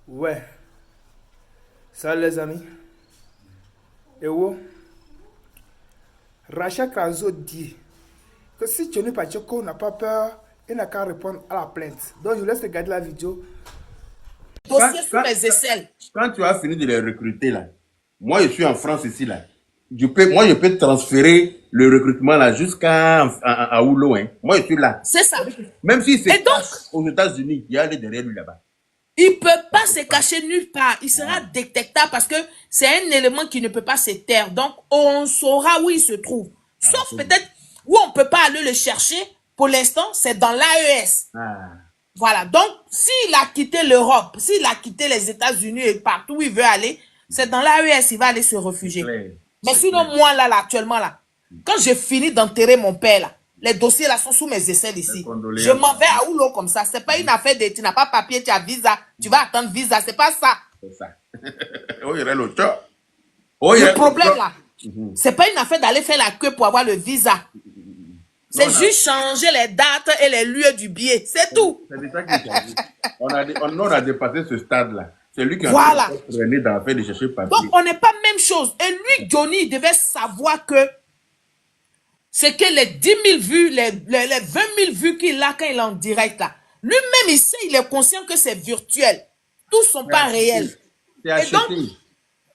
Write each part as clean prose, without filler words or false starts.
Ouais, salut les amis. Et où Rachel Kranzo dit que si Johnny Pacheco n'a pas peur, il n'a qu'à répondre à la plainte. Donc je vous laisse regarder la vidéo. Quand, Dossier sous quand, mes aisselles. quand tu as fini de les recruter, là, moi je suis en France ici, là. Je peux transférer le recrutement là jusqu'à à Oulo. Hein. Moi je suis là. C'est ça. Même s'il se Et donc, cache aux États-Unis, il y a aller derrière lui là-bas. il ne peut pas se cacher nulle part. Il sera détectable parce que c'est un élément qui ne peut pas se taire. Donc, on saura où il se trouve. Sauf peut-être où on ne peut pas aller le chercher. Pour l'instant, c'est dans l'AES. Ah. Voilà. Donc, s'il a quitté l'Europe, s'il a quitté les États-Unis et partout où il veut aller, c'est dans l'AES, il va aller se réfugier. Mais sinon, moi, là, actuellement, là, quand j'ai fini d'enterrer mon père, là, les dossiers, là, sont sous mes aisselles ici. Je m'en vais à Oulo comme ça. C'est pas une affaire de, tu n'as pas papier, tu as visa, tu vas attendre visa. C'est pas ça. C'est ça. Oh, il y aurait l'autre. Le problème, là, c'est pas une affaire d'aller faire la queue pour avoir le visa. C'est juste changer les dates et les lieux du billet. C'est tout. C'est ça qui s'agit. On a dépassé ce stade-là. C'est lui qui a Voilà. traîné dans l'affaire de chercher papier. Donc, on n'est pas même chose. Et lui, Johnny, il devait savoir que c'est que les 10 000 vues, les 20 000 vues qu'il a quand il est en direct là, lui-même, il sait, il est conscient que c'est virtuel. Tous ne sont pas réels. C'est acheté. donc,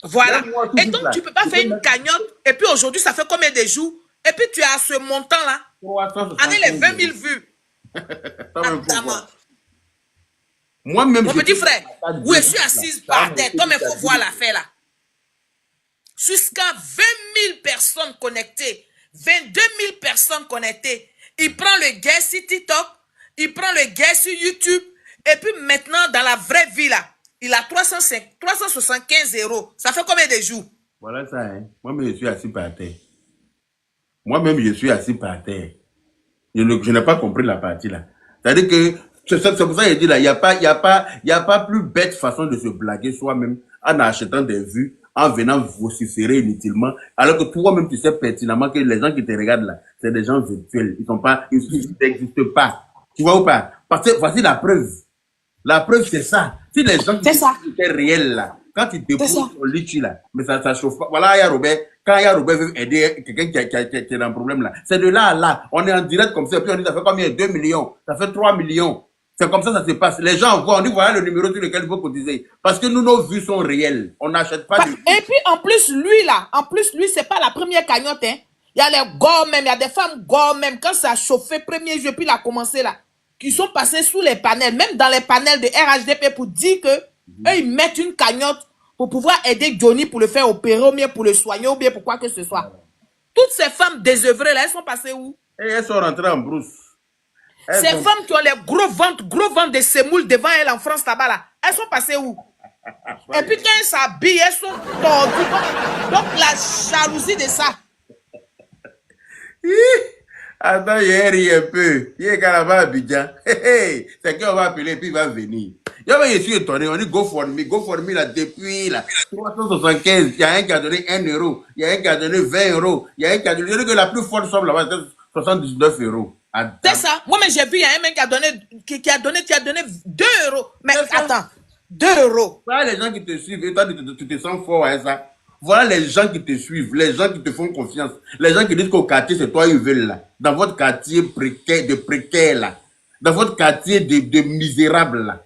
voilà. Même moi, tout Et de donc, suite, là, tu ne peux pas tu faire peux une mettre- cagnotte. Et puis aujourd'hui, ça fait combien de jours? Et puis tu as ce montant-là, 375 avec les 20 000 vues. Ça me faut Attends, voir. Moi-même, mon je petit fais frère, pas de où je business, suis là. assise Ça par me terre, fait comme il du faut voir business. l'affaire là. Jusqu'à 20 000 personnes connectées, 22 000 personnes connectées. Il prend le gars sur TikTok, il prend le gars sur YouTube, et puis maintenant, dans la vraie vie là, il a 375 euros. Ça fait combien de jours? Voilà ça, hein. Moi-même, je suis assis par terre. Moi-même, je suis assis par terre. Je n'ai pas compris la partie là. C'est-à-dire que c'est pour ça que je dis là, il y a pas plus bête façon de se blaguer soi-même en achetant des vues, en venant vociférer inutilement, alors que toi-même tu sais pertinemment que les gens qui te regardent là, c'est des gens virtuels. Ils n'existent pas. Tu vois ou pas? Parce que voici la preuve. La preuve, c'est ça. Si les gens qui C'est ça. étaient réels là, quand tu déposes C'est ça. ton litchi là, mais ça chauffe pas. Voilà, il y a Robert. Quand il y a Robert veut aider quelqu'un qui est dans un problème là, c'est de là à là. On est en direct comme ça, et puis on dit ça fait combien? 2 millions, ça fait 3 millions. C'est comme ça se passe. Les gens voient, on dit voilà le numéro sur lequel il faut cotiser. Parce que nous, nos vues sont réelles. On n'achète pas de Et puis en plus, lui là, c'est pas la première cagnotte. Hein. Il y a les gars même, il y a des femmes gars même. Quand ça a chauffé, premier jeu, puis il a commencé là, qui sont passés sous les panels, même dans les panels de RHDP pour dire que eux, ils mettent une cagnotte pour pouvoir aider Johnny pour le faire opérer, ou bien pour le soigner, ou bien pour quoi que ce soit. Toutes ces femmes désœuvrées là, elles sont passées où? Et elles sont rentrées en brousse. Ces femmes qui ont les gros ventres de semoule devant elles en France là-bas là, elles sont passées où? Et puis quand elles s'habillent, elles sont tordues. Donc la jalousie de ça. Attends, il rit un peu. Il est carrément à Abidjan. C'est qu'on va appeler, puis il va venir. Je suis étonné. On dit GoFundMe là, depuis là, 375. Il y a un qui a donné 1 euro. Il y a un qui a donné 20 euros. Il y a un qui a donné, je dis que la plus forte somme là-bas, c'est 79 euros. C'est ça. Moi, mais j'ai vu, il y a un mec qui a donné 2 euros. Mais attends, 2 euros. Voilà les gens qui te suivent. Et toi, tu te sens fort à ça. Voilà les gens qui te suivent, les gens qui te font confiance, les gens qui disent qu'au quartier, c'est toi ils veulent là. Dans votre quartier précaire là. Dans votre quartier de misérable là.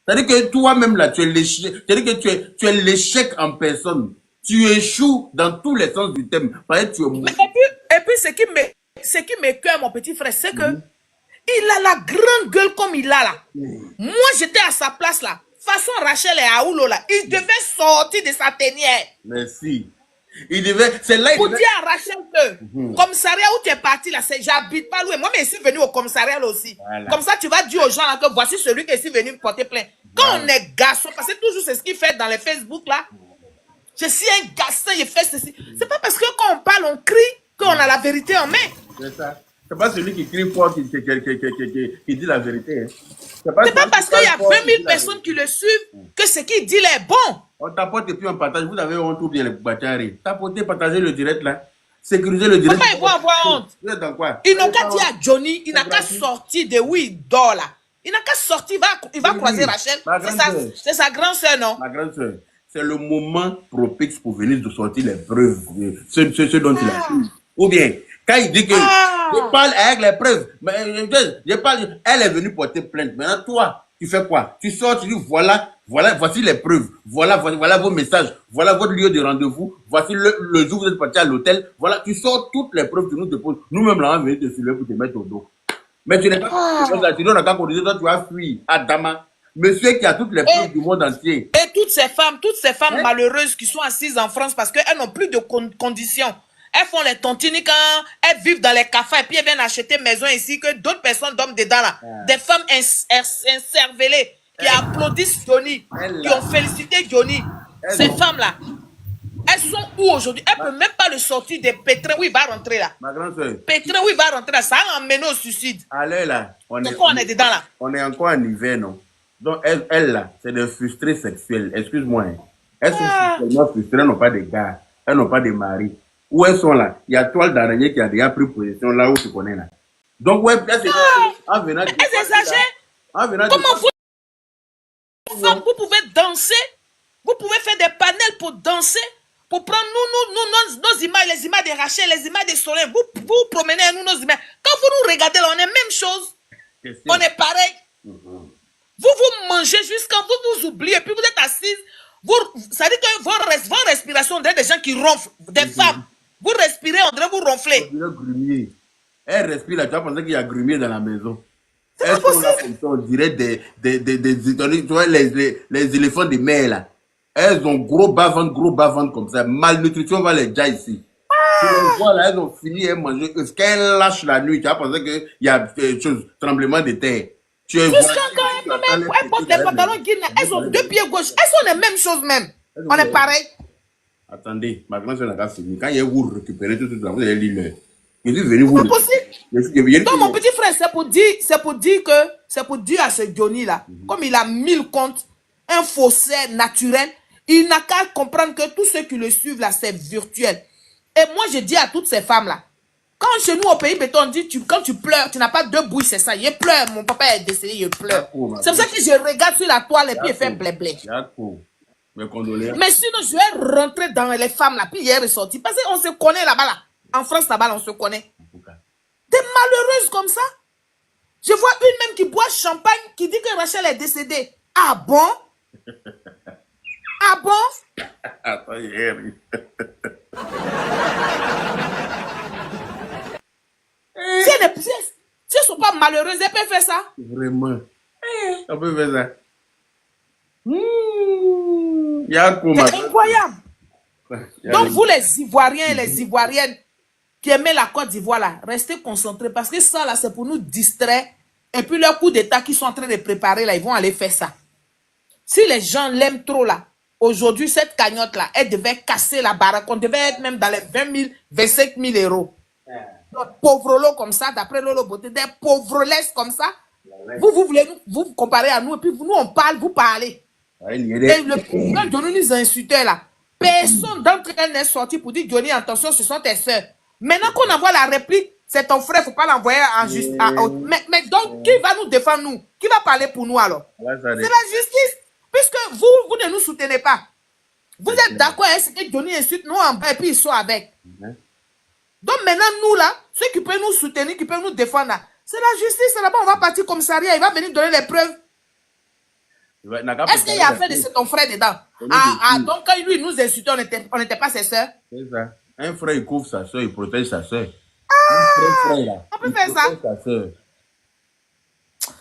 C'est-à-dire que toi-même là, tu es l'échec. C'est-à-dire que tu es l'échec en personne. Tu échoues dans tous les sens du terme. Parce que tu es Mais et puis ce qui me cœur, mon petit frère, c'est que il a la grande gueule comme il a là. Moi, j'étais à sa place là. Façon Rachel et Aoulo là, il devait sortir de sa tanière. Merci. Il devait, c'est là, Pour dire à Rachel que, commissariat où tu es parti là, j'habite pas loin. Moi, mais je suis venu au commissariat là aussi. Voilà. Comme ça, tu vas dire aux gens là que voici celui qui est venu me porter plainte. Quand on est garçon, parce que toujours c'est ce qu'il fait dans les Facebook là. Je suis un garçon, il fait ceci. C'est pas parce que quand on parle, on crie, qu'on a la vérité en main. c'est ça. C'est pas celui qui crie fort qui dit la vérité. Hein. C'est pas parce qu'il y a 20 000 personnes qui le suivent que ce qu'il dit là est bon. On tapote et puis on partage. Vous avez honte ou bien les bâtards. Tapotez, partagez le direct là. Sécuriser le direct. Pourquoi il va avoir honte? Vous êtes dans quoi? Il n'a qu'à dire à Johnny, il n'a qu'à sortir de où il dort là. Il n'a qu'à sortir, il va Oui, croiser oui. Rachel. Ma grande sœur. C'est sa grande sœur, non? Ma grande sœur, c'est le moment propice pour venir de sortir les preuves, ce dont il a dit. Ou bien, quand il dit que je parle avec les preuves, mais je parle, elle est venue porter plainte. Maintenant, toi, tu fais quoi? Tu sors, tu dis voilà, voici les preuves, voilà vos messages, voilà votre lieu de rendez-vous, voici le jour où vous êtes parti à l'hôtel, voilà, tu sors toutes les preuves que nous te posons. Nous-mêmes, là, on va venir te soulever pour te mettre au dos. Mais tu n'es pas. Tu n'as qu'à conduire, toi, tu vas fuir à Dama. Monsieur qui a toutes les preuves du monde entier. Et toutes ces femmes malheureuses qui sont assises en France parce qu'elles n'ont plus de conditions. Elles font les tontines quand elles vivent dans les cafés et puis elles viennent acheter maison ici que d'autres personnes dorment dedans là. Des femmes incervelées qui applaudissent Johnny, qui ont félicité Johnny. Ces femmes-là, elles sont où aujourd'hui? Elles ne peuvent même pas le sortir des pétrins où il va rentrer là. Ma grande soeur. Pétrin où il va rentrer là, ça a emmené au suicide. Allez là, on est dedans là. On est encore en hiver, non? Donc, elles là, c'est des frustrés sexuels. Excuse-moi. Hein. Elles sont sexuellement frustrées, elles n'ont pas de gars, elles n'ont pas de mari. Où elles sont là? Il y a toile d'araignée qui a déjà pris position là où tu connais là. Donc, ouais, en venant. Elles exagèrent. Comment vous pouvez danser? Vous pouvez faire des panels pour danser, pour prendre nos images, les images de Rachel, les images de Soleil. Vous promenez nos images. Quand vous nous regardez là, on est même chose. On est pareil. Vous mangez jusqu'à vous oubliez, puis vous êtes assise. Ça dit que vos respirations, on dirait des gens qui ronflent, des femmes. Vous respirez, on dirait vous ronflez. Elle respire là, tu vas penser qu'il y a grumier dans la maison. C'est pas possible. On dirait tu vois, les éléphants de mer là. Elles ont gros bas-ventre comme ça. Malnutrition va les déjà ici. Tu les vois là, elles ont fini à manger. Ce qu'elles lâchent la nuit, tu vas penser qu'il y a tremblement de terre. Jusqu'à quand elles portent des pantalons guinéens, elles ont deux pieds gauche. Elles sont les mêmes choses même. On est pareil. Attendez, ma grande soeur n'a pas fini. Quand il vous récupérez tout ça, vous allez lire l'heure. Je suis venu vous. C'est possible. Donc mon petit frère, c'est pour dire à ce Johnny là, comme il a 1000 comptes, un faussaire naturel, il n'a qu'à comprendre que tous ceux qui le suivent là, c'est virtuel. Et moi je dis à toutes ces femmes là, quand chez nous au pays béton, on dit quand tu pleures, tu n'as pas deux bouilles, c'est ça. Je pleure, mon papa est décédé, je pleure. C'est pour ça que je regarde sur la toile et puis je fais blé. Mais sinon, je vais rentrer dans les femmes là, puis hier est sorti. Parce qu'on se connaît là-bas là. En France là-bas, on se connaît. Des malheureuses comme ça. Je vois une même qui boit champagne, qui dit que Rachel est décédée. Ah bon? Ah bon? Attends, hier. Si elles ne sont pas malheureuses, elles peuvent faire ça. Vraiment. On peut faire ça. C'est incroyable. Donc vous les Ivoiriens et les Ivoiriennes qui aiment la Côte d'Ivoire là, restez concentrés parce que ça là c'est pour nous distraire et puis leur coup d'état qu'ils sont en train de préparer là, ils vont aller faire ça. Si les gens l'aiment trop là, aujourd'hui cette cagnotte là, elle devait casser la baraque, on devait être même dans les 20 000, 25 000 euros. Donc, pauvres lots comme ça, d'après Lolo Beauté, des pauvres laisses comme ça, vous voulez vous comparer à nous et puis nous on parle, vous parlez. Et le président Johnny nous insultait là. Personne d'entre elles n'est sorti pour dire Johnny, attention, ce sont tes soeurs. Maintenant qu'on envoie la réplique, c'est ton frère, il ne faut pas l'envoyer en justice. Mais donc, qui va nous défendre nous? Qui va parler pour nous alors? C'est la justice. Puisque vous ne nous soutenez pas. Vous êtes d'accord avec ce que Johnny insulte nous en bas et puis ils sont avec. Donc maintenant, nous là, ceux qui peuvent nous soutenir, qui peuvent nous défendre là, c'est la justice. Là-bas, on va partir au commissariat, il va venir donner les preuves. Est-ce qu'il y a affaire de ton frère dedans? Donc quand lui nous insultait, on n'était pas ses soeurs. C'est ça. Un frère, il couvre sa soeur, il protège sa soeur. On peut faire ça.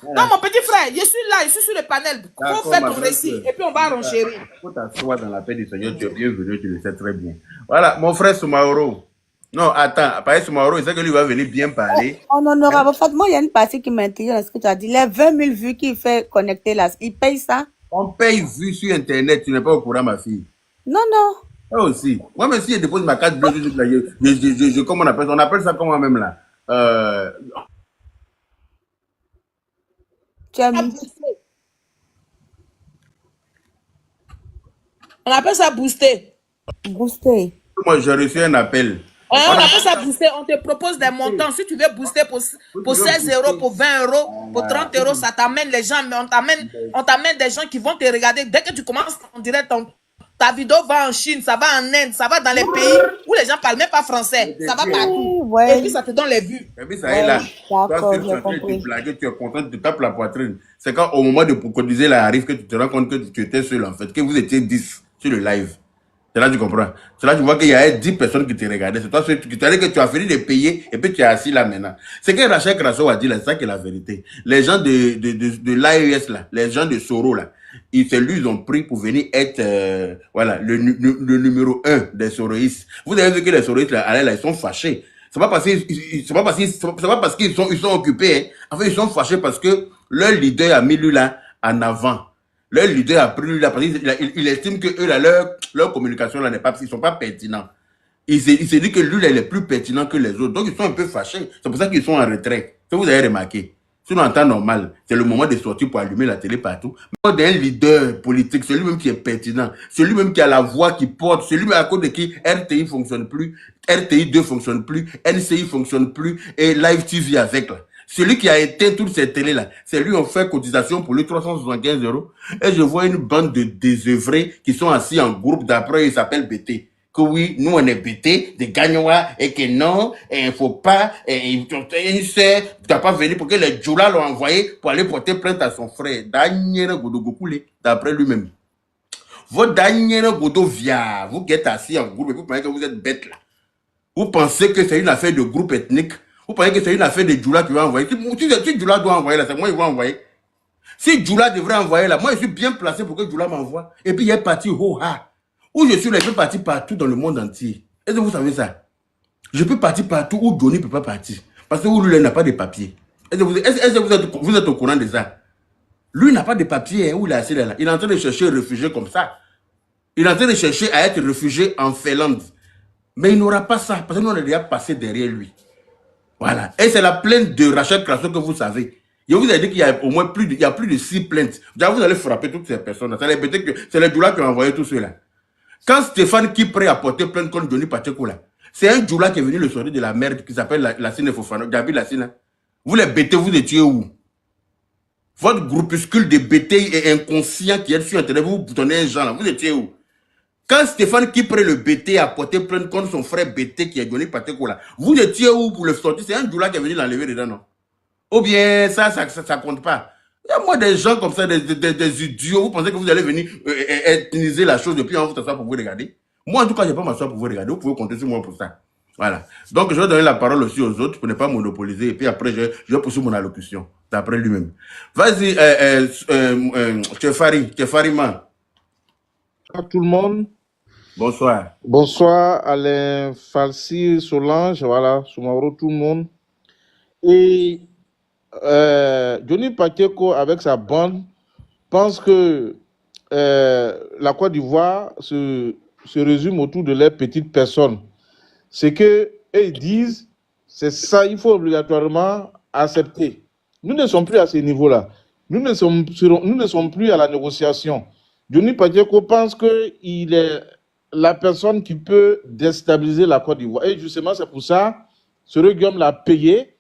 Non, mon petit frère, je suis là, je suis sur le panel. Il faut faire ton récit et puis on va renchérir. Il faut t'asseoir dans la paix du Seigneur, tu es bienvenu, tu le sais très bien. Voilà, mon frère Soumaoro. Non, attends, Paris Soumaoro, il sait que lui va venir bien parler. On honorable. Moi, il y a une partie qui m'intéresse dans ce que tu as dit. Les 20 000 vues qu'il fait connecter là, il paye ça? On paye vues sur Internet, tu n'es pas au courant, ma fille. Non, non. Ça aussi. Moi, même si je dépose ma carte bleue, comment on appelle ça comment même là? Tu as On appelle ça booster. boosté. Moi, j'ai reçu un appel On appelle ça booster. On te propose des montants. Si tu veux booster pour 16 euros, pour 20 euros, pour 30 euros, ça t'amène les gens. Mais on t'amène des gens qui vont te regarder. Dès que tu commences, on dirait ta vidéo va en Chine, ça va en Inde, ça va dans les pays où les gens parlent même pas français. Ça va partout. Ouais. Et puis ça te donne les vues. Et puis ça est là. D'accord, Toi, j'ai tu es en train de compris. te blaguer, tu es content, tu te tapes la poitrine. C'est quand au moment de préconiser la arrive que tu te rends compte que tu étais seul en fait, que vous étiez 10 sur le live. C'est là que tu comprends. C'est là que tu vois qu'il y a 10 personnes qui te regardaient. C'est toi qui t'as dit que tu as fini de payer et puis tu es assis là maintenant. C'est que Rachel Crasso a dit là, c'est ça qui est la vérité. Les gens de l'AES là, les gens de Soro là, c'est lui ils ont pris pour venir être voilà, le numéro 1 des soroïstes. Vous avez vu que les soroïstes là, ils sont fâchés. C'est pas parce qu'ils sont occupés. Hein. En fait, ils sont fâchés parce que leur leader a mis lui là en avant. Leur leader a pris lui là parce qu'il estime que eux là, leur communication là n'est pas, ils sont pas pertinents. Il s'est dit que lui là, il est plus pertinent que les autres. Donc ils sont un peu fâchés. C'est pour ça qu'ils sont en retrait. Ça vous avez remarqué. Sinon, en temps normal, c'est le moment de sortir pour allumer la télé partout. Mais d'un leader politique, celui-même qui est pertinent, celui-même qui a la voix qui porte, celui-même à cause de qui RTI ne fonctionne plus, RTI 2 ne fonctionne plus, NCI ne fonctionne plus, et Live TV avec là. Celui qui a éteint toutes ces télés-là, c'est lui, on fait cotisation pour lui 375 euros. Et je vois une bande de désœuvrés qui sont assis en groupe d'après, ils s'appellent BT. Que oui, nous on est BT, des Gagnois, et que non, et il faut pas, et une sœur, tu n'as pas venu pour que les Djoula l'ont envoyé pour aller porter plainte à son frère. Daniel Godogokoulé, d'après lui-même. Votre Daniel Godo via, vous qui êtes assis en groupe et vous pensez que vous êtes bête là. Vous pensez que c'est une affaire de groupe ethnique. Vous pensez que c'est une affaire de Djoula qui va envoyer. Si Djoula doit envoyer là, c'est moi qui vais envoyer. Si Djoula devrait envoyer là, moi je suis bien placé pour que Djoula m'envoie. Et puis il est parti ho-ha. Où je suis là, je peux partir partout dans le monde entier. Est-ce que vous savez ça? Je peux partir partout où Johnny ne peut pas partir. Parce que lui, il n'a pas de papier. Est-ce que vous êtes au courant de ça? Lui n'a pas de papier, hein, où il est assis là. Il est en train de chercher un réfugié comme ça. Il est en train de chercher à être réfugié en Finlande. Mais il n'aura pas ça, parce que nous, on est déjà passé derrière lui. Voilà. Et c'est la plainte de Rachel Crasso que vous savez. Je vous ai dit qu'il y a au moins plus de 6 plaintes. Déjà, vous allez frapper toutes ces personnes. C'est les Djoula qui ont envoyé tout cela. Quand Stéphane Kipré a porté plainte contre Johnny Pacheco là, c'est un Djoula qui est venu le sortir de la merde qui s'appelle Lassine Fofana, Gabi Lassine. Vous les bêtés, vous étiez où? Votre groupuscule de bêtés et inconscients qui est sur Internet, vous donnez un genre là, vous étiez où? Quand Stéphane Kipré le BT a porté plainte contre son frère BT qui est Johnny Pacheco là, vous étiez où pour le sortir? C'est un Djoula qui est venu l'enlever dedans, non? Ou bien ça compte pas. Il y a moi des gens comme ça, des idiots, vous pensez que vous allez venir ethniser la chose depuis on vous s'asseoir pour vous regarder? Moi, en tout cas, je ne vais pas m'asseoir pour vous regarder. Vous pouvez compter sur moi pour ça. Voilà. Donc, je vais donner la parole aussi aux autres pour ne pas monopoliser. Et puis après, je vais poursuivre mon allocution. D'après lui-même. Vas-y, Tchefarima. À tout le monde. Bonsoir. Bonsoir, Alain Falsi, Solange, voilà, Soumaro, tout le monde. Et Johnny Pacheco, avec sa bande, pense que la Côte d'Ivoire se résume autour de leurs petites personnes. C'est que ils disent, c'est ça, il faut obligatoirement accepter. Nous ne sommes plus à ce niveau-là. Nous ne sommes plus à la négociation. Johnny Pacheco pense qu'il est la personne qui peut déstabiliser la Côte d'Ivoire. Et justement, c'est pour ça, ce Guillaume l'a payé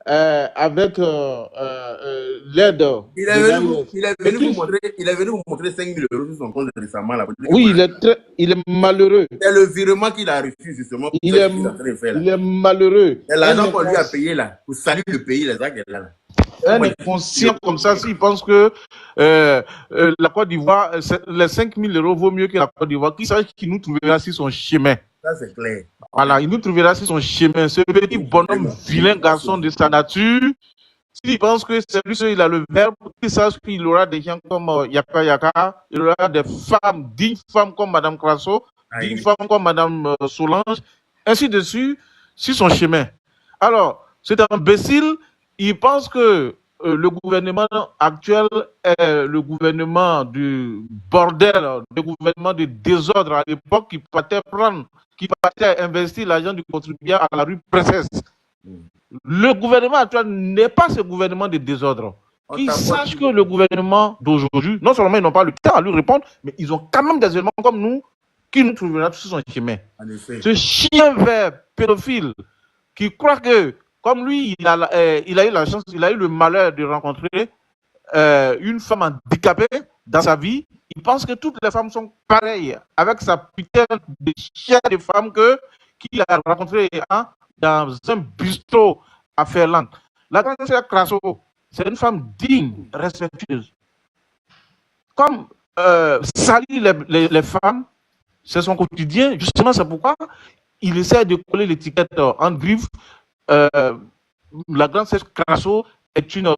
avec l'aide. Il est venu vous montrer 5 000 euros sur son compte récemment. Là, oui, il est malheureux. C'est le virement qu'il a reçu justement. Il est malheureux. C'est l'argent qu'on lui a payé là, pour saluer le pays, les gens qui sont là. Un inconscient comme ça, s'il pense que la Côte d'Ivoire, les 5 000 euros vaut mieux que la Côte d'Ivoire, qui sache qu'il nous trouvera sur son chemin. Ça, c'est clair. Voilà, il nous trouvera sur son chemin. Ce petit bonhomme, vilain garçon de sa nature, s'il pense que c'est lui seul, il a le verbe, qu'il sache qu'il aura des gens comme Yaka Yaka, il aura des femmes, dignes femmes comme Madame Crasso, dignes femmes comme Madame Solange, ainsi de suite, sur son chemin. Alors, cet imbécile, il pense que le gouvernement actuel est le gouvernement du bordel, le gouvernement du désordre à l'époque qui partait investir l'argent du contribuable à la rue Princesse. Le gouvernement actuel n'est pas ce gouvernement de désordre. Qu'ils sachent que le gouvernement d'aujourd'hui, non seulement ils n'ont pas le temps à lui répondre, mais ils ont quand même des éléments comme nous qui nous trouvera sur son chemin. En effet. Ce chien vert pédophile qui croit que, comme lui, il a eu la chance, il a eu le malheur de rencontrer une femme handicapée dans sa vie, il pense que toutes les femmes sont pareilles, avec sa putain de chien de femme qu'il a rencontré dans un bistrot à Ferland. La grande sœur Crasso, c'est une femme digne, respectueuse. Comme salir les femmes, c'est son quotidien. Justement, c'est pourquoi il essaie de coller l'étiquette en griffe. La grande sœur Crasso est une...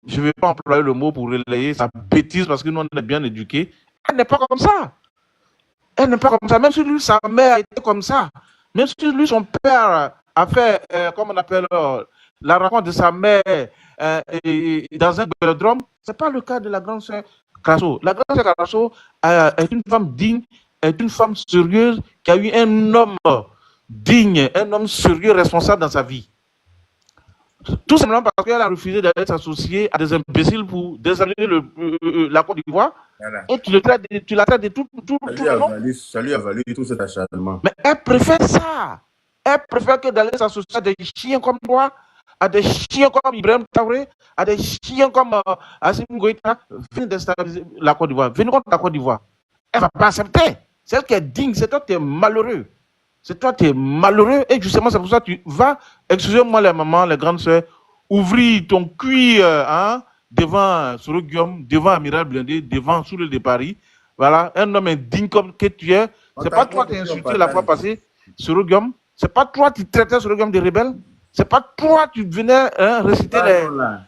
je ne vais pas employer le mot pour relayer sa bêtise parce que nous, on est bien éduqués. Elle n'est pas comme ça. Elle n'est pas comme ça. Même si lui, sa mère était comme ça. Même si lui, son père a fait, comme on appelle, la rencontre de sa mère dans un vélodrome, ce n'est pas le cas de la grande sœur Crasso. La grande sœur Crasso est une femme digne, est une femme sérieuse qui a eu un homme digne, un homme sérieux, responsable dans sa vie. Tout simplement parce qu'elle a refusé d'aller s'associer à des imbéciles pour déshabiller la Côte d'Ivoire. Voilà. Et tu la traites de tout le monde. Ça lui a valu tout cet acharnement. Mais elle préfère ça. Elle préfère que d'aller s'associer à des chiens comme toi, à des chiens comme Ibrahim Traoré, à des chiens comme Assimi Goïta, venir déstabiliser la Côte d'Ivoire, venir contre la Côte d'Ivoire. Elle ne va pas accepter. C'est elle qui est digne, c'est toi qui es malheureux. C'est toi qui es malheureux et justement c'est pour ça que tu vas, excusez-moi les mamans, les grandes soeurs, ouvrir ton cuir devant Soro Guillaume, devant Amiral Blindé, devant Soule de Paris. Voilà, un homme indigne comme que tu es. C'est pas toi qui as insulté la fois passée, Soro Guillaume. C'est pas toi qui traitais Soro Guillaume de rebelle. C'est pas toi qui venais réciter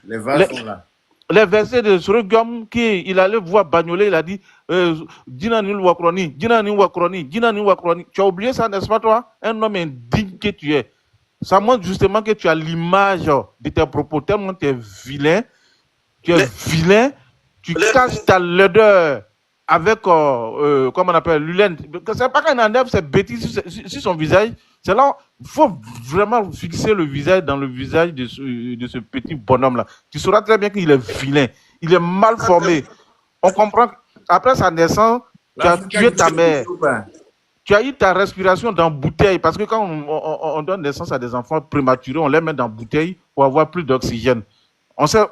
les vases sont là. Les versets de Soro Guillaume, il allait voir Bagnolet, il a dit Djinani Wakroni, Djinani Wakroni, Djinani Wakroni. Tu as oublié ça, n'est-ce pas toi? Un homme indigne que tu es. Ça montre justement que tu as l'image de tes propos, tellement tu es vilain. Tu es vilain, tu caches ta laideur avec, comment on appelle, l'ulène. C'est pas qu'un enlève ses bêtises sur son visage. C'est là, il faut vraiment fixer le visage dans le visage de ce petit bonhomme-là. Tu sauras très bien qu'il est vilain. Il est mal formé. On comprend qu'après sa naissance, tu as tué ta mère. Tu as eu ta respiration dans bouteille. Parce que quand on donne naissance à des enfants prématurés, on les met dans bouteille pour avoir plus d'oxygène.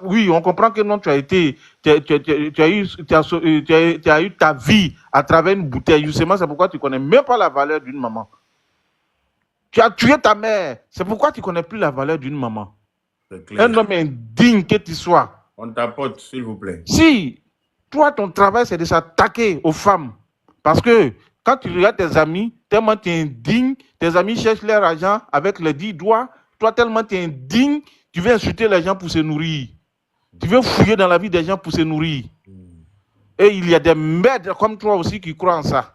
Oui, on comprend que non, tu as eu ta vie à travers une bouteille. Justement, c'est pourquoi tu ne connais même pas la valeur d'une maman. Tu as tué ta mère. C'est pourquoi tu ne connais plus la valeur d'une maman. Un homme indigne que tu sois. On t'apporte, s'il vous plaît. Si, toi, ton travail, c'est de s'attaquer aux femmes. Parce que quand tu regardes tes amis, tellement tu es indigne, tes amis cherchent leur argent avec les 10 doigts. Toi, tellement tu es indigne, tu veux insulter les gens pour se nourrir. Tu veux fouiller dans la vie des gens pour se nourrir. Et il y a des merdes comme toi aussi qui croient en ça.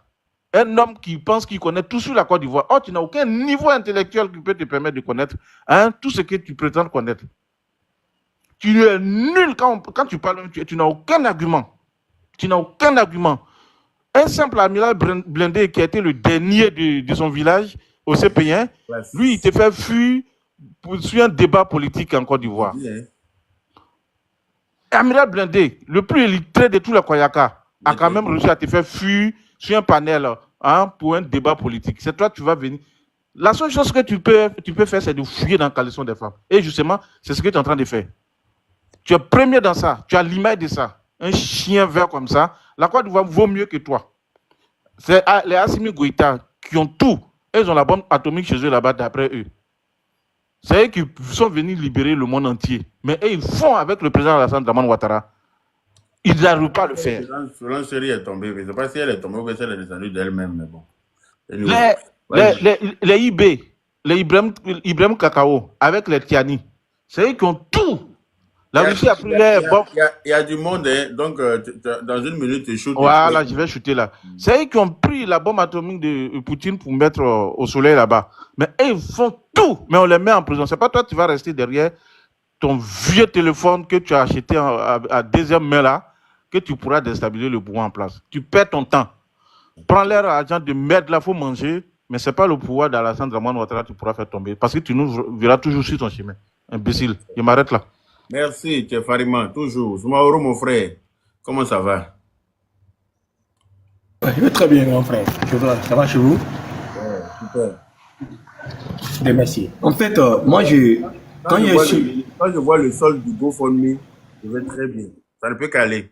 Un homme qui pense qu'il connaît tout sur la Côte d'Ivoire. Oh, tu n'as aucun niveau intellectuel qui peut te permettre de connaître tout ce que tu prétends connaître. Tu es nul quand tu parles, tu n'as aucun argument. Tu n'as aucun argument. Un simple amiral blindé qui a été le dernier de son village au CP1, lui, il te fait fuir sur un débat politique en Côte d'Ivoire. Amiral blindé, le plus illettré de tous les Koyaka, a quand même réussi à te faire fuir sur un panel pour un débat politique. C'est toi, tu vas venir. La seule chose que tu peux faire, c'est de fouiller dans le caleçon des femmes. Et justement, c'est ce que tu es en train de faire. Tu es premier dans ça. Tu as l'image de ça. Un chien vert comme ça. La Côte d'Ivoire vaut mieux que toi. C'est les Assimi Goïta qui ont tout. Ils ont la bombe atomique chez eux là-bas, d'après eux. C'est eux qui sont venus libérer le monde entier. Mais eux, ils font avec le président Alassane Dramane Ouattara. Ils n'arrivent pas à le faire. Solange Seri est tombée. Je ne sais pas si elle est tombée ou si elle est descendue d'elle-même, mais bon. Les IB, les Ibrahim Kakao, avec les Tiani, c'est eux qui ont tout. La Russie a pris les bombes. Il y a du monde, hein. Donc dans une minute, tu shootes. Voilà, je vais shooter là. C'est eux qui ont pris la bombe atomique de Poutine pour mettre au soleil là-bas. Mais eux, ils font tout. Mais on les met en prison. C'est pas toi qui vas rester derrière ton vieux téléphone que tu as acheté à deuxième main là, que tu pourras déstabiliser le pouvoir en place. Tu perds ton temps. Prends leur argent de merde là, il faut manger. Mais ce n'est pas le pouvoir d'Alassane Dramane Ouattara que tu pourras faire tomber. Parce que tu nous verras toujours sur ton chemin. Imbécile. Je m'arrête là. Merci, Chef Farima, toujours. Soumaoro, mon frère, comment ça va? Ouais, je vais très bien, mon frère. Ça va chez vous? Ouais, super. Bien, merci. En fait, moi, Quand quand je je vois suis. quand je vois le solde du GoFundMe, je vais très bien. Ça ne peut qu'aller.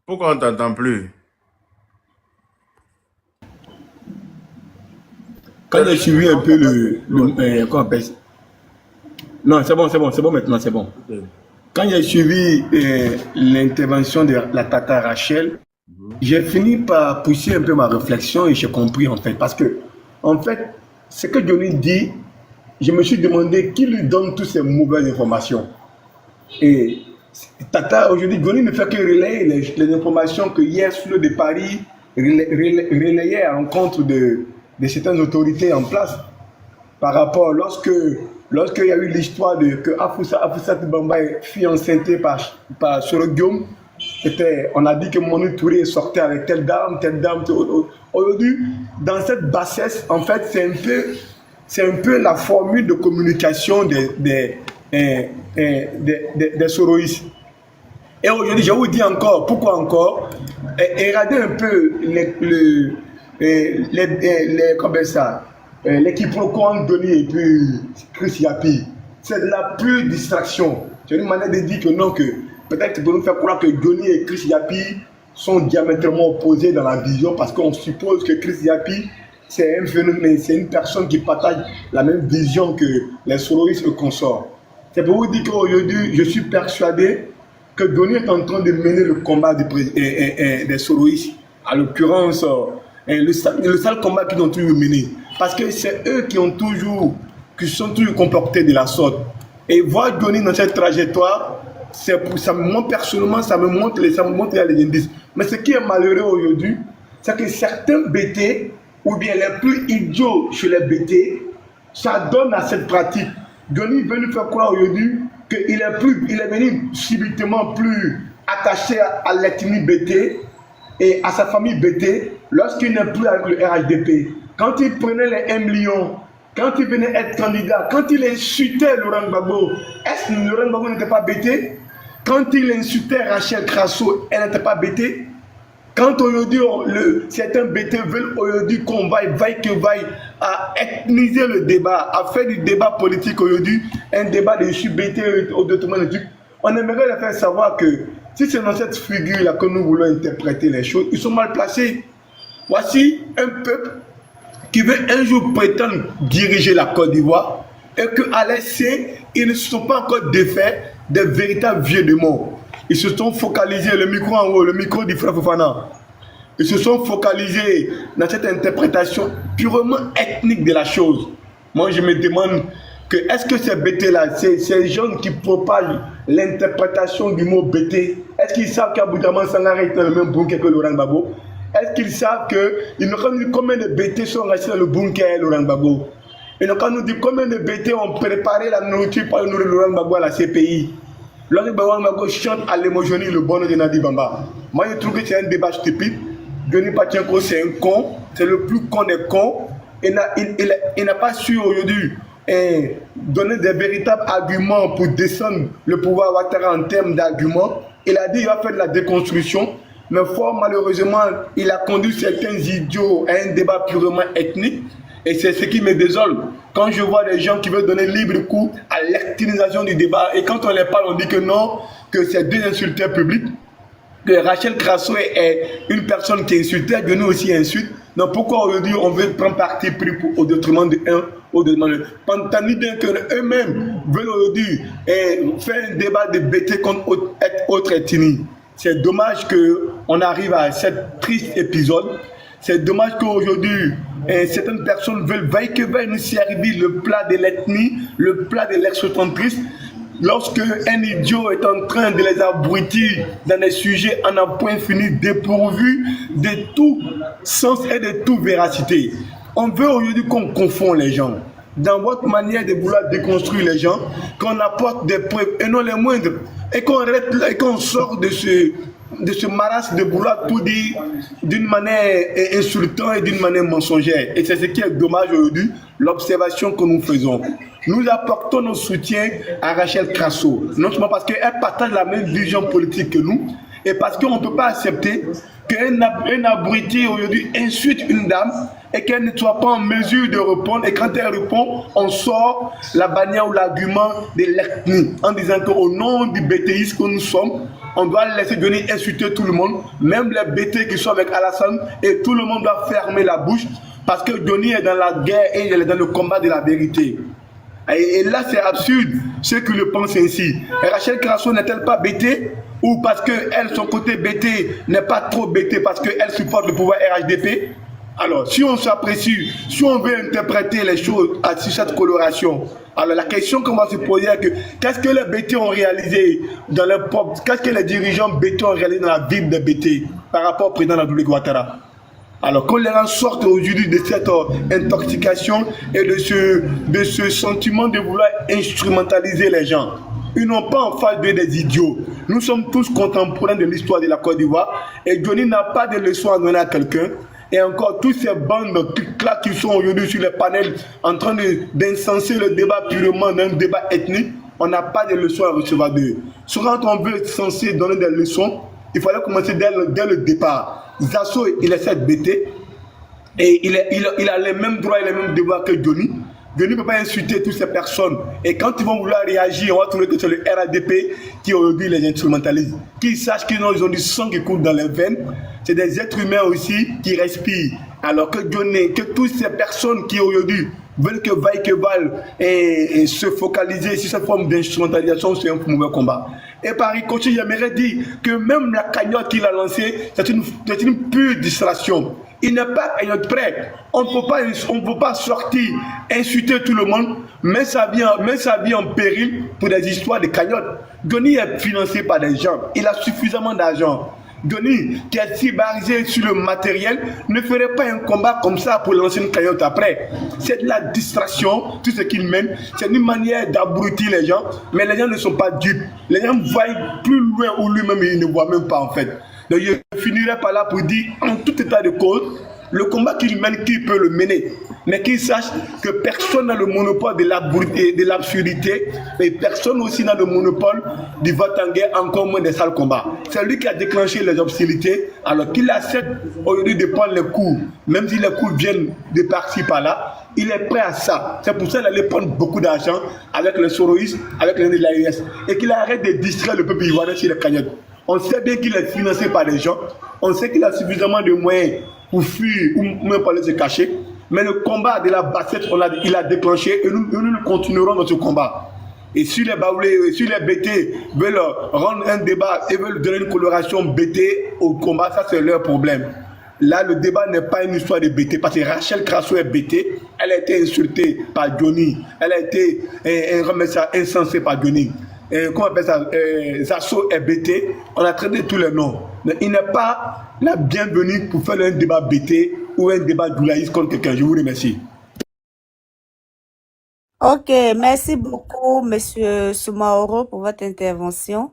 Pourquoi on t'entend plus? Quand j'ai suivi un peu comment on appelle ça? Non, c'est bon maintenant, c'est bon. Ok. Quand j'ai suivi l'intervention de la Tata Rachel, j'ai fini par pousser un peu ma réflexion et j'ai compris en fait. Parce que, en fait, ce que Johnny dit, je me suis demandé qui lui donne toutes ces mauvaises informations. Et Tata, aujourd'hui, Johnny ne fait que relayer les informations que hier, sur de Paris, relayait à l'encontre de certaines autorités en place. Par rapport lorsqu'il y a eu l'histoire de que Afoussat Bamba fut enceinte par Soro Guillaume, on a dit que Manu Touré sortait avec telle dame. Aujourd'hui, dans cette bassesse, en fait, c'est un peu la formule de communication des soroïstes. Et aujourd'hui, je vous dis encore, pourquoi encore, regardez un peu l'équiproquo entre Donny et puis Chris Yapi. C'est de la pure distraction. C'est une manière de dire que non, que peut-être pour nous faire croire que Donny et Chris Yapi sont diamétralement opposés dans la vision parce qu'on suppose que Chris Yapi, c'est un phénomène, c'est une personne qui partage la même vision que les soloistes et consorts. C'est pour vous dire qu'aujourd'hui, je suis persuadé que Donny est en train de mener le combat des soloistes. À l'occurrence, le sale combat qu'ils ont toujours mené. Parce que c'est eux qui sont toujours comportés de la sorte. Et voir Donny dans cette trajectoire, moi personnellement, ça me montre les indices. Mais ce qui est malheureux aujourd'hui, c'est que certains BT, ou bien les plus idiots chez les BT, ça donne à cette pratique. Donny veut nous faire croire aujourd'hui qu'il est venu subitement plus attaché à l'ethnie BT et à sa famille BT lorsqu'il n'est plus avec le RHDP. Quand il prenait les 1 million, quand il venait être candidat, quand il insultait Laurent Gbagbo, est-ce que Laurent Gbagbo n'était pas BT? Quand il insultait Rachel Crasso, elle n'était pas BT? Quand aujourd'hui, certains BT veulent aujourd'hui qu'on vaille à ethniser le débat, à faire du débat politique aujourd'hui, un débat de BT au détriment de trucs, on aimerait leur faire savoir que si c'est dans cette figure-là que nous voulons interpréter les choses, ils sont mal placés. Voici un peuple qui veut un jour prétendre diriger la Côte d'Ivoire et qu'à l'essai, ils ne se sont pas encore défaits des véritables vieux démons. Ils se sont focalisés, le micro en haut, le micro du frère Fofana. Ils se sont focalisés dans cette interprétation purement ethnique de la chose. Moi, je me demande que est-ce que ces BT-là, ces jeunes qui propagent l'interprétation du mot BT, est-ce qu'ils savent qu'Aboudaman Sangare est dans le même bunker que Laurent Gbagbo? Est-ce qu'ils savent qu'ils n'ont qu'à nous dire combien de BT sont restés dans le bunker Laurent Gbagbo? Ils n'ont qu'à nous dire combien de BT ont préparé la nourriture pour nourrir Laurent Gbagbo à la CPI. Laurent Gbagbo chante à l'émotionnie le bonheur de Nadi Bamba. Moi, je trouve que c'est un débat stupide. Denis Pachenko, c'est un con, c'est le plus con des cons. Il n'a pas su aujourd'hui donner des véritables arguments pour descendre le pouvoir Ouattara en termes d'arguments. Il a dit qu'il va faire de la déconstruction, mais fort malheureusement, il a conduit certains idiots à un débat purement ethnique. Et c'est ce qui me désole. Quand je vois des gens qui veulent donner libre cours à l'ethnisation du débat, et quand on les parle, on dit que non, que c'est deux insulteurs publics, que Rachel Crasso est une personne qui insultait, que nous aussi insulte. Donc pourquoi aujourd'hui on veut prendre parti pris au détriment de un, au détriment de l'autre? Pendant bien qu'eux-mêmes veulent aujourd'hui faire un débat de BT contre autre ethnie. C'est dommage qu'on arrive à ce triste épisode. C'est dommage qu'aujourd'hui, certaines personnes veulent nous servir le plat de l'ethnie, le plat de l'excentrisme. Lorsque un idiot est en train de les abrutir dans des sujets en un point fini, dépourvus de tout sens et de toute véracité. On veut aujourd'hui qu'on confond les gens. Dans votre manière de vouloir déconstruire les gens, qu'on apporte des preuves et non les moindres, et qu'on sort de ce marasme de vouloir tout dire d'une manière insultante et d'une manière mensongère. Et c'est ce qui est dommage aujourd'hui, l'observation que nous faisons. Nous apportons notre soutien à Rachel Crasso, non seulement parce qu'elle partage la même vision politique que nous, Et parce qu'on ne peut pas accepter qu'un abruti aujourd'hui insulte une dame et qu'elle ne soit pas en mesure de répondre. Et quand elle répond, on sort la bannière ou l'argument de l'ethnie en disant qu'au nom du bétéisme que nous sommes, on doit laisser Johnny insulter tout le monde, même les BT qui sont avec Alassane, et tout le monde doit fermer la bouche parce que Johnny est dans la guerre et il est dans le combat de la vérité. Et là, c'est absurde, ceux qui le pensent ainsi. Et Rachel Crasso n'est-elle pas bêtée? Ou parce qu'elle, son côté bêté, n'est pas trop bêtée parce qu'elle supporte le pouvoir RHDP? Alors, si on s'apprécie, si on veut interpréter les choses sur cette coloration, alors la question qu'on va se poser est que qu'est-ce que les BT ont réalisé dans leur propre, qu'est-ce que les dirigeants BT ont réalisé dans la ville des BT par rapport au président de la République Ouattara? Alors qu'on les rend sorte aujourd'hui de cette intoxication et de ce sentiment de vouloir instrumentaliser les gens. Ils n'ont pas en face d'eux des idiots. Nous sommes tous contemporains de l'histoire de la Côte d'Ivoire et Johnny n'a pas de leçons à donner à quelqu'un. Et encore, toutes ces bandes là qui sont aujourd'hui sur les panels en train d'incenser le débat purement d'un débat ethnique, on n'a pas de leçons à recevoir d'eux. Soit quand on veut être censé donner des leçons, il fallait commencer dès le départ. Zasso, il essaie de bêter et il a les mêmes droits et les mêmes devoirs que Johnny. Johnny ne peut pas insulter toutes ces personnes. Et quand ils vont vouloir réagir, on va trouver que c'est le RADP qui aujourd'hui les instrumentalise. Qu'ils sachent qu'ils ont du sang qui coule dans les veines. C'est des êtres humains aussi qui respirent. Alors que Johnny, que toutes ces personnes qui aujourd'hui veulent que vaille que vaille et se focaliser sur cette forme d'instrumentalisation, c'est un mauvais combat. Et par ricochet, j'aimerais dire que même la cagnotte qu'il a lancée, c'est une pure distraction. Il n'est pas prêt. On ne peut pas sortir, insulter tout le monde, mettre sa vie en péril pour des histoires de cagnotte. Johnny est financé par des gens. Il a suffisamment d'argent. Johnny, qui est si basé sur le matériel, ne ferait pas un combat comme ça pour lancer une cagnotte après. C'est de la distraction, tout ce qu'il mène. C'est une manière d'abrutir les gens, mais les gens ne sont pas dupes. Les gens voient plus loin où lui-même il ne voit même pas en fait. Donc je finirai par là pour dire, en tout état de cause, le combat qu'il mène, qui peut le mener, mais qu'il sache que personne n'a le monopole de l'absurdité, et personne aussi n'a le monopole du vote-en-guerre, encore moins des sales combats. C'est lui qui a déclenché les hostilités, alors qu'il accepte aujourd'hui de prendre les coups, même si les coups viennent de par-ci par-là, il est prêt à ça. C'est pour ça qu'il allait prendre beaucoup d'argent avec les soroïstes, avec les de l'AIS, et qu'il arrête de distraire le peuple ivoirien sur les cagnottes. On sait bien qu'il est financé par des gens, on sait qu'il a suffisamment de moyens pour fuir ou même pour aller se cacher. Mais le combat de la bassette, il a déclenché et nous continuerons dans ce combat. Et si les baoulés, si les BT veulent rendre un débat et veulent donner une coloration BT au combat, ça c'est leur problème. Là, le débat n'est pas une histoire de BT, parce que Rachel Crasso est BT, elle a été insultée par Johnny, elle a été insensée par Johnny. Comment on appelle ça, Zasso est BT, on a traité tous les noms. Mais il n'est pas la bienvenue pour faire un débat BT ou un débat doulaïste contre quelqu'un. Je vous remercie. Ok, merci beaucoup, Monsieur Soumaoro, pour votre intervention.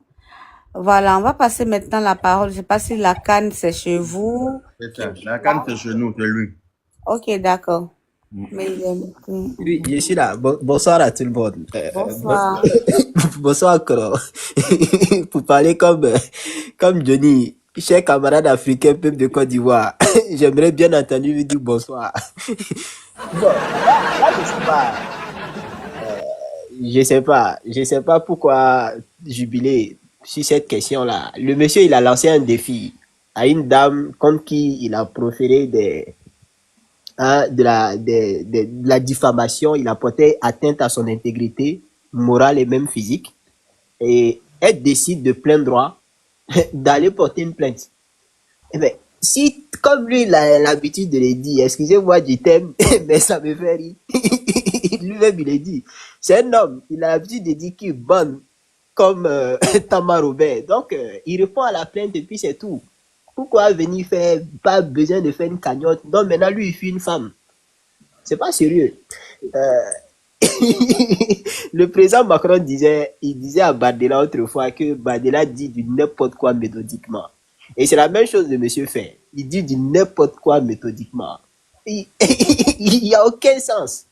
Voilà, on va passer maintenant la parole. Je ne sais pas si la canne, c'est chez vous. C'est ça. La canne, c'est chez nous, c'est lui. Ok, d'accord. Mais Oui, je suis là. Bonsoir à tout le monde. bonsoir. Bonsoir, Koro. Pour parler comme Johnny, cher camarade africain, peuple de Côte d'Ivoire, j'aimerais bien entendu lui dire bonsoir. Bon, là, je sais pas pourquoi jubiler sur cette question-là. Le monsieur, il a lancé un défi à une dame contre qui il a proféré de la diffamation, il a porté atteinte à son intégrité morale et même physique. Et elle décide de plein droit d'aller porter une plainte. Eh bien, si, comme lui, il a l'habitude de le dire, excusez-moi du thème, mais ça me fait rire. Lui-même, il le dit. C'est un homme, il a l'habitude de dire qu'il bonne comme Thomas Robert. Donc, il répond à la plainte et puis c'est tout. Pourquoi venir faire, pas besoin de faire une cagnotte? Donc maintenant, lui, il fuit une femme. C'est pas sérieux. Le président Macron disait à Bardella autrefois que Bardella dit du n'importe quoi méthodiquement. Et c'est la même chose de monsieur Faye. Il dit du n'importe quoi méthodiquement. Il n'y a aucun sens.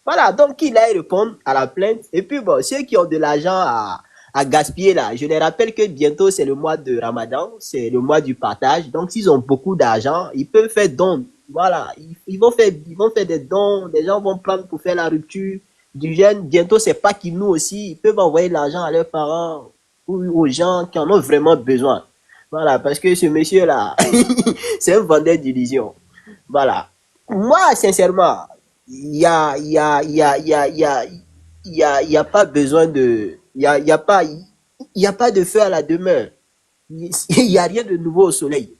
Voilà, donc il aille répondre à la plainte. Et puis bon, ceux qui ont de l'argent à à gaspiller là. Je les rappelle que bientôt c'est le mois de Ramadan, c'est le mois du partage. Donc s'ils ont beaucoup d'argent, ils peuvent faire don. Voilà, ils vont faire des dons. Les gens vont prendre pour faire la rupture du jeûne. Bientôt c'est pas qu'ils nous aussi, ils peuvent envoyer l'argent à leurs parents ou aux gens qui en ont vraiment besoin. Voilà, parce que ce monsieur là, c'est un vendeur d'illusions. Voilà. Moi, sincèrement, il y a, il y a, il y a, il y a, il y a, il y a pas besoin de, il y a pas de feu à la demeure. Il y a rien de nouveau au soleil.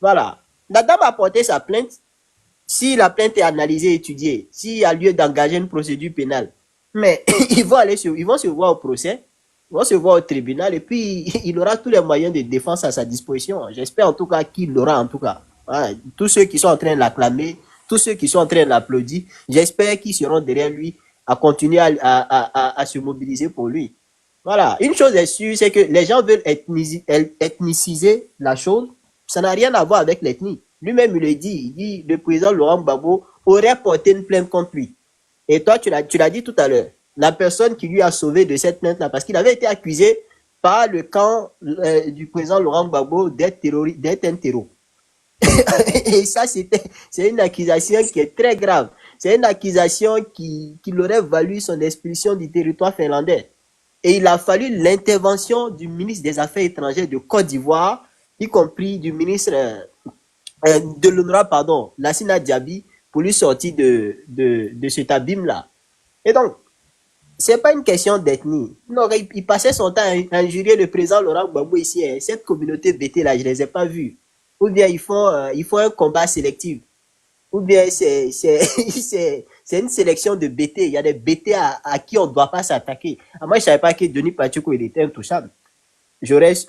Voilà. La dame a porté sa plainte. Si la plainte est analysée, étudiée, s'il y a lieu d'engager une procédure pénale, mais ils vont se voir au procès, ils vont se voir au tribunal et puis il aura tous les moyens de défense à sa disposition. J'espère en tout cas qu'il l'aura en tout cas. Voilà. Tous ceux qui sont en train de l'acclamer, tous ceux qui sont en train de l'applaudir, j'espère qu'ils seront derrière lui à continuer à se mobiliser pour lui. Voilà. Une chose est sûre, c'est que les gens veulent ethniciser la chose. Ça n'a rien à voir avec l'ethnie. Lui-même, il dit, le président Laurent Gbagbo aurait porté une plainte contre lui. Et toi, tu l'as dit tout à l'heure, la personne qui lui a sauvé de cette plainte-là, parce qu'il avait été accusé par le camp du président Laurent Gbagbo d'être un terroriste. Et ça, c'est une accusation qui est très grave. C'est une accusation qui l'aurait valu son expulsion du territoire finlandais. Et il a fallu l'intervention du ministre des Affaires étrangères de Côte d'Ivoire, y compris du ministre de l'ONURA, pardon, Lassina Diaby, pour lui sortir de cet abîme-là. Et donc, c'est pas une question d'ethnie. Non, il passait son temps à injurier le président Laurent Gbagbo ici. Cette communauté BT là, je les ai pas vus. Ou bien ils font un combat sélectif. Ou bien c'est une sélection de BT. Il y a des BT à qui on ne doit pas s'attaquer. Moi, je savais pas que Denis Pacheko, il était intouchable.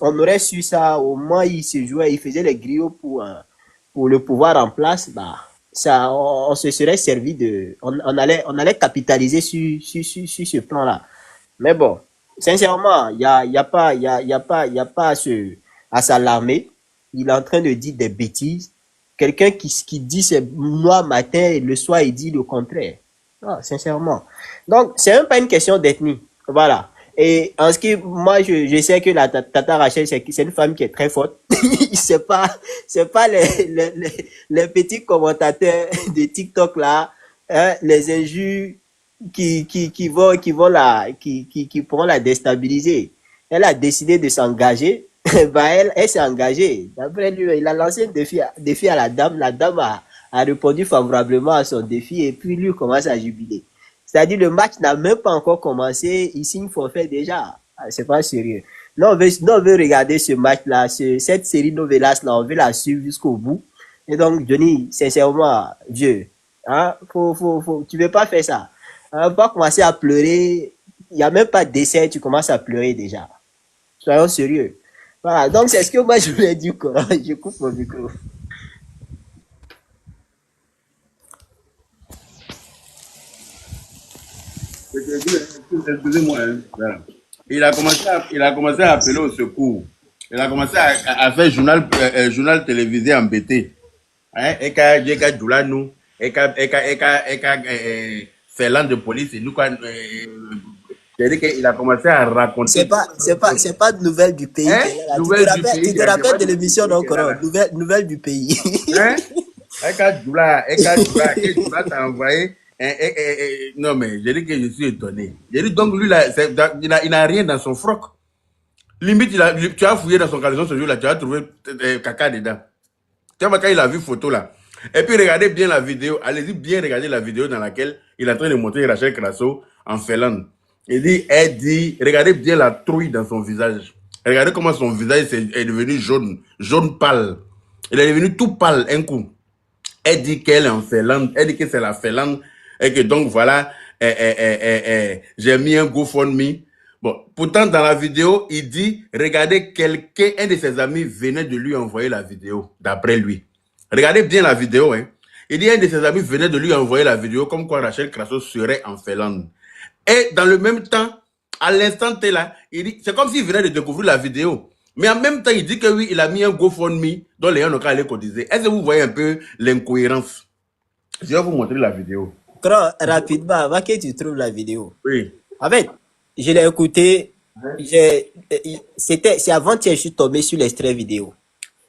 On aurait su ça, au moins il se jouait, il faisait les griots pour le pouvoir en place, bah, ça, on se serait servi on allait capitaliser sur ce plan-là. Mais bon, sincèrement, il y a pas à s'alarmer. Il est en train de dire des bêtises. Quelqu'un qui dit c'est noir matin et le soir il dit le contraire. Ah, sincèrement. Donc, c'est même pas une question d'ethnie. Voilà. Et en ce qui, moi, je sais que la Tata Rachel, c'est une femme qui est très forte. c'est pas les petits commentateurs de TikTok là, hein, les injures qui pourront la déstabiliser. Elle a décidé de s'engager. Bah, elle s'est engagée. D'après lui, il a lancé un défi à la dame. La dame a répondu favorablement à son défi et puis lui commence à jubiler. C'est-à-dire, le match n'a même pas encore commencé. Il signe forfait déjà. Ah, c'est pas sérieux. Là, on veut regarder ce match-là, cette série Novelas, là, on veut la suivre jusqu'au bout. Et donc, Johnny, sincèrement, Dieu, hein, tu veux pas faire ça. Hein, pas commencer à pleurer. Il n'y a même pas d'essai, tu commences à pleurer déjà. Soyons sérieux. Voilà. Donc, c'est ce que moi, je voulais dire, quoi. Je coupe mon micro. Excusez-moi. Voilà. Il a commencé à appeler au secours. Il a commencé à faire journal télévisé embêté. Hein? Eka Djoula nous. Eka Ferland de police. Et nous, c'est-à-dire qu'il a commencé à raconter. C'est pas de nouvelles du pays. Hein? Tu te rappelles de l'émission d'encore, nouvelles du pays. Hein? Eka Djoula t'a envoyé. Non, mais j'ai dit que je suis étonné. J'ai dit donc lui, là, il n'a rien dans son froc. Limite, tu as fouillé dans son caleçon ce jour-là, tu as trouvé caca dedans. Tu vois, quand il a vu photo là. Et puis regardez bien la vidéo, allez-y bien regarder la vidéo dans laquelle il est en train de montrer Rachel Crasso en Finlande. Elle dit, regardez bien la trouille dans son visage. Regardez comment son visage est devenu jaune pâle. Il est devenu tout pâle un coup. Elle dit qu'elle est en Finlande, elle dit que c'est la Finlande. Et que donc, voilà, j'ai mis un GoFundMe. Bon, pourtant, dans la vidéo, il dit, regardez, un de ses amis venait de lui envoyer la vidéo, d'après lui. Regardez bien la vidéo, hein. Il dit, un de ses amis venait de lui envoyer la vidéo, comme quoi Rachel Crasso serait en Finlande. Et dans le même temps, à l'instant T là, il dit, c'est comme s'il venait de découvrir la vidéo. Mais en même temps, il dit que oui, il a mis un GoFundMe dont les gens n'ont qu'à aller cotiser. Est-ce que vous voyez un peu l'incohérence? Je vais vous montrer la vidéo. Rapidement, avant que tu trouves la vidéo. Oui. En fait, je l'ai écouté, C'est avant-hier, je suis tombé sur l'extrait vidéo.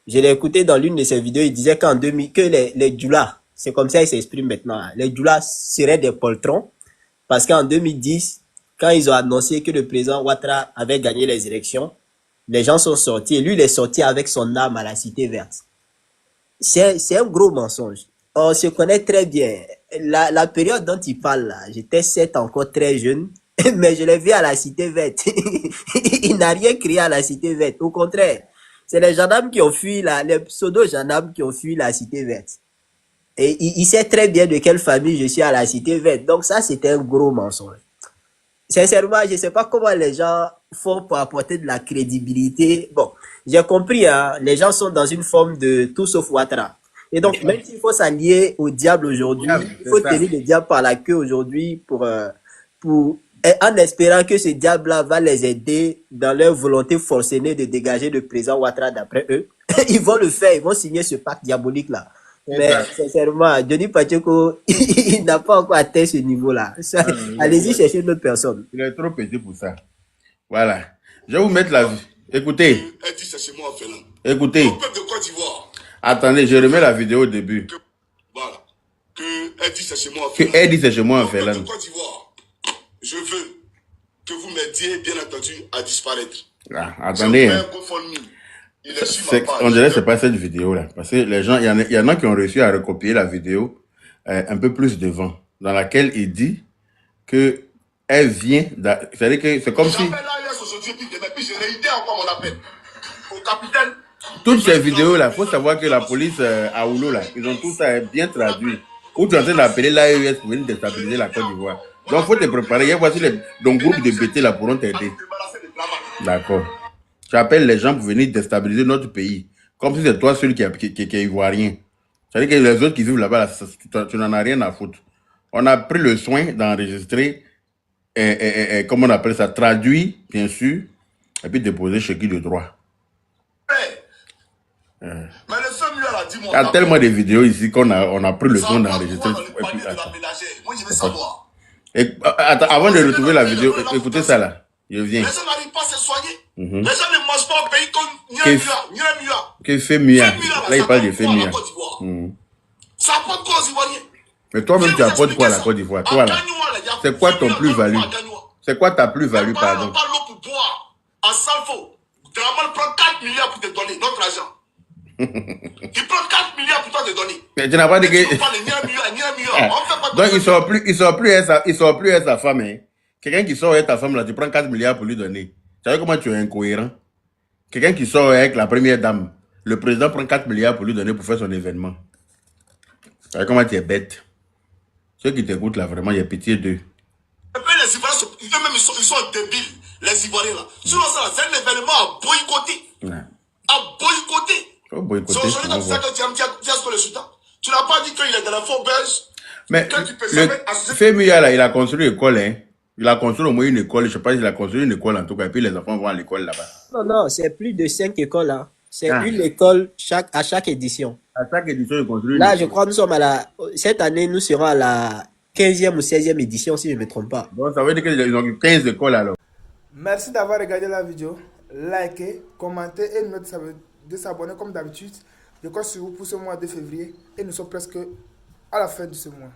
Je l'ai écouté dans l'une de ses vidéos, il disait qu'en 2000, que les Djoulas, c'est comme ça il s'exprime maintenant, hein, les Djoulas seraient des poltrons, parce qu'en 2010, quand ils ont annoncé que le président Ouattara avait gagné les élections, les gens sont sortis, et lui, il est sorti avec son arme à la Cité Verte. C'est un gros mensonge. On se connaît très bien. La période dont il parle là, j'étais certes encore très jeune, mais je l'ai vu à la Cité Verte. Il n'a rien créé à la Cité Verte. Au contraire, c'est les gendarmes qui ont fui les pseudo-gendarmes qui ont fui la Cité Verte. Et il sait très bien de quelle famille je suis à la Cité Verte. Donc ça, c'était un gros mensonge. Sincèrement, je ne sais pas comment les gens font pour apporter de la crédibilité. Bon, j'ai compris, hein, les gens sont dans une forme de tout sauf Ouattara. Et donc, même s'il faut s'allier au diable aujourd'hui, il faut tenir le diable par la queue aujourd'hui en espérant que ce diable-là va les aider dans leur volonté forcenée de dégager le président Ouattara d'après eux. Ils vont le faire, ils vont signer ce pacte diabolique-là. Mais sincèrement, Johnny Pacheco, il n'a pas encore atteint ce niveau-là. Allez-y chercher une autre personne. Il est trop petit pour ça. Voilà. Je vais vous mettre la... Écoutez. Elle dit c'est chez moi en Finlande. Écoutez. Au peuple de Côte d'Ivoire. Attendez, je remets la vidéo au début. Voilà. Elle dit c'est chez moi en Finlande. Elle dit c'est chez moi en Finlande. Au peuple de Côte d'Ivoire, je veux que vous m'aidiez, bien entendu, à disparaître. Ah, attendez. On dirait que c'est pas cette vidéo-là. Parce que les gens, il y en a qui ont réussi à recopier la vidéo un peu plus devant, dans laquelle il dit que elle vient. C'est-à-dire que c'est comme si. Toutes ces vidéos-là, il faut savoir que la police à Oulo, là, ils ont tout ça bien traduit. Où tu es en train d'appeler l'AES pour venir déstabiliser la Côte d'Ivoire. Donc, il faut te préparer. Voici donc groupe de BT là pourront t'aider. D'accord. Tu appelles les gens pour venir déstabiliser notre pays. Comme si c'est toi seul qui est ivoirien. C'est-à-dire que les autres qui vivent là-bas, tu n'en as rien à foutre. On a pris le soin d'enregistrer, comment on appelle ça, traduit, bien sûr, et puis déposer chez qui de droit. Il y a tellement de vidéos ici qu'on a pris le soin d'enregistrer. Attends, avant de retrouver la vidéo, écoutez ça là. Je viens. Les gens n'arrivent pas à se soigner. Les gens ne mangent pas au pays comme Niamia. Que fait Mia? Là, il parle de fait Mia. Ça apporte quoi aux Ivoiriens? Mais toi-même, tu apportes quoi à la Côte d'Ivoire? Toi là. C'est quoi ton plus-value? C'est quoi ta plus-value, pardon? On parle l'eau pour boire. En Salfo, Draman prend 4 milliards pour te donner, notre argent. Il prend 4 milliards pour toi te donner. Mais tu n'as pas dit que. Donc, il sort plus être sa femme. Hein. Quelqu'un qui sort avec ta femme, là, tu prends 4 milliards pour lui donner. Tu sais comment tu es incohérent? Quelqu'un qui sort avec la première dame, le président prend 4 milliards pour lui donner pour faire son événement. Tu sais comment tu es bête? Ceux qui t'écoutent là, vraiment, il y a pitié d'eux. Les Ivoiriens, ils sont débiles, les Ivoiriens là. Sinon, ça, c'est un événement à boycotter. Ouais. À boycotter. Faut boycotter. C'est aujourd'hui quand tu sais que tu as le sultan. Tu n'as pas dit qu'il est dans la faubeuse. Mais Fémia là, il a construit une école, hein. Il a construit au moins une école, je sais pas s'il a construit une école en tout cas, et puis les enfants vont à l'école là-bas. Non, c'est plus de 5 écoles là. C'est une école à chaque édition. À chaque édition, il construit une là, école. je crois que nous sommes cette année, nous serons à la 15e ou 16e édition, si je ne me trompe pas. Donc, ça veut dire qu'ils ont eu 15 écoles alors. Merci d'avoir regardé la vidéo. Likez, commentez et notez de s'abonner comme d'habitude. Je compte sur vous pour ce mois de février et nous sommes presque à la fin de ce mois.